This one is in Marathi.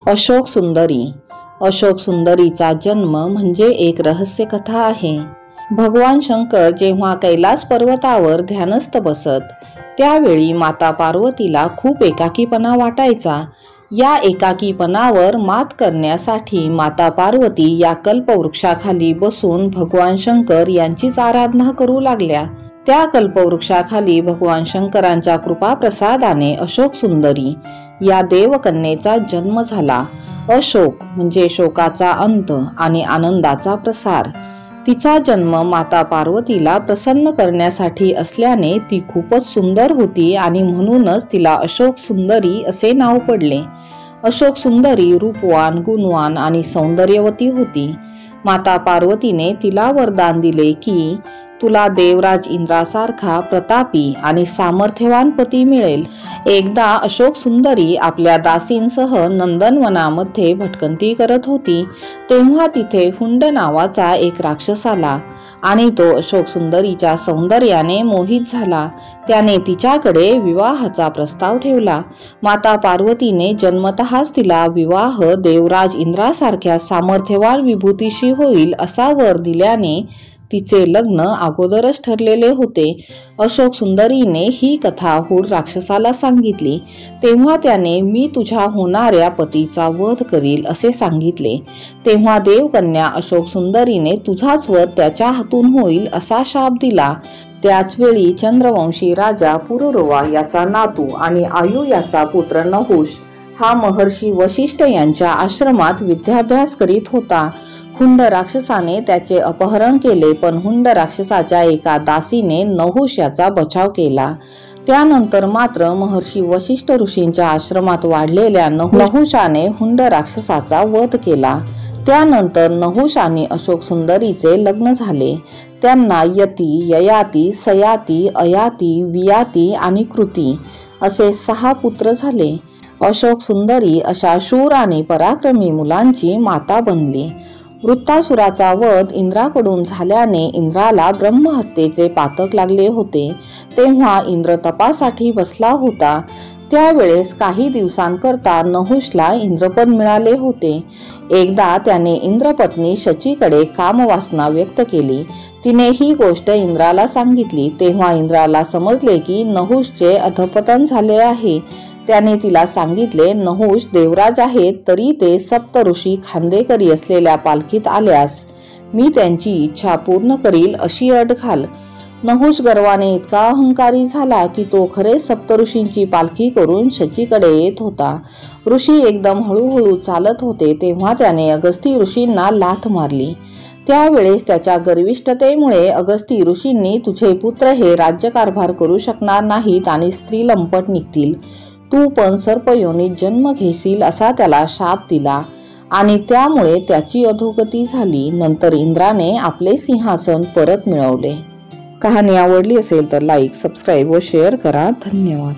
अशोक सुंदरी. अशोक सुंदरीचा जन्म म्हणजे एक रहस्य कथा आहे. भगवान शंकर जेव्हा कैलास पर्वतावर ध्यानस्थ बसत त्यावेळी माता पार्वतीला खूप एकाकीपणा वाटायचा. या एकाकीपणावर मात करण्यासाठी माता पार्वती या कल्पवृक्षाखाली बसून भगवान शंकर यांचीच आराधना करू लागल्या. त्या कल्पवृक्षाखाली भगवान शंकरांच्या कृपाप्रसादाने अशोक सुंदरी या देवकन्येचा जन्म झाला. अशोक म्हणजे शोकाचा अंत आणि आनंदाचा प्रसार. तिचा जन्म माता पार्वतीला प्रसन्न करण्यासाठी असल्याने ती खूपच सुंदर होती आणि म्हणूनच तिला अशोक सुंदरी असे नाव पडले. अशोक सुंदरी रूपवान, गुणवान आणि सौंदर्यवती होती. माता पार्वतीने तिला वरदान दिले की तुला देवराज इंद्रासारखा प्रतापी आणि सामर्थ्यवान पती मिळेल. एकदा अशोक सुंदरी आपल्या दासींसह नंदनवनामध्ये भटकंती करत होती तेव्हा तिथे हुंड नावाचा एक राक्षस आला आणि तो अशोक सुंदरीच्या सौंदर्याने मोहित झाला. त्याने तिच्याकडे विवाहाचा प्रस्ताव ठेवला. माता पार्वतीने जन्मतःच तिला विवाह देवराज इंद्रासारख्या सामर्थ्यवान विभूतीशी होईल असा वर दिल्याने तिचे लग्न अगोदरच ठरलेले होते. अशोक सुंदरीने ही कथा हुड राक्षसाला सांगितली तेव्हा त्याने मी तुझ्या होणाऱ्या पतीचा वध करील असे सांगितले. तेव्हा देवकन्या अशोक सुंदरीने तुझाच वध त्याच्या हातून होईल असा शाप दिला. त्याच वेळी चंद्रवंशी राजा पुरुरवा याचा नातू आणि आयु याचा पुत्र नहुष हा महर्षी वशिष्ठ यांच्या आश्रमात विद्याभ्यास करीत होता. हुंड राक्षसाने त्याचे अपहरण केले पण हुंड राक्षसाच्या एका दासीने नहुष याचा बचाव केला. त्यानंतर मात्र महर्षी वशिष्ठ ऋषींच्या आश्रमात वाढलेल्या नहुषाने हुंड राक्षसाचा वध केला. त्यानंतर नहुष आणि अशोक सुंदरीचे लग्न झाले. त्यांना यती, ययाती, सयाती, अयाती, वियाती आणि कृती असे 6 पुत्र झाले. अशोक सुंदरी अशा शूर आणि पराक्रमी मुलांची माता बनली. वृत्तासुराचा वध इंद्राकडून झाल्याने इंद्राला ब्रह्महत्येचे पातक लागले होते. तेव्हा इंद्र तपासाठी बसला होता. त्यावेळेस काही दिवसांकरता नहुषला इंद्रपद मिळाले होते. एकदा त्याने इंद्रपत्नी शचीकडे कामवासना व्यक्त केली. तिने ही गोष्ट इंद्राला सांगितली. तेव्हा इंद्राला समजले की नहुषचे अधपतन झाले आहे. त्याने तिला सांगितले नहुष देवराज आहेत तरी ते सप्तऋषी खांदेकरी असलेल्या पालखीत आल्यास मी त्यांची इच्छा पूर्ण करील अशी अट घाल. नहुष गर्वाने इतका अहंकारी झाला की तो खरे सप्तऋषींची पालखी करून शचीकडे येत होता. ऋषी एकदम हळूहळू चालत होते तेव्हा त्याने अगस्ती ऋषींना लाथ मारली. त्यावेळेस त्याच्या गर्विष्ठतेमुळे अगस्ती ऋषींनी तुझे पुत्र हे राज्यकारभार करू शकणार नाहीत आणि स्त्री लंपट निघतील. तू पण सर्पयोनीत जन्म घेशील असा त्याला शाप दिला आणि त्यामुळे त्याची अधोगती झाली. नंतर इंद्राने आपले सिंहासन परत मिळवले. कहाणी आवडली असेल तर लाईक, सबस्क्राईब व शेअर करा. धन्यवाद.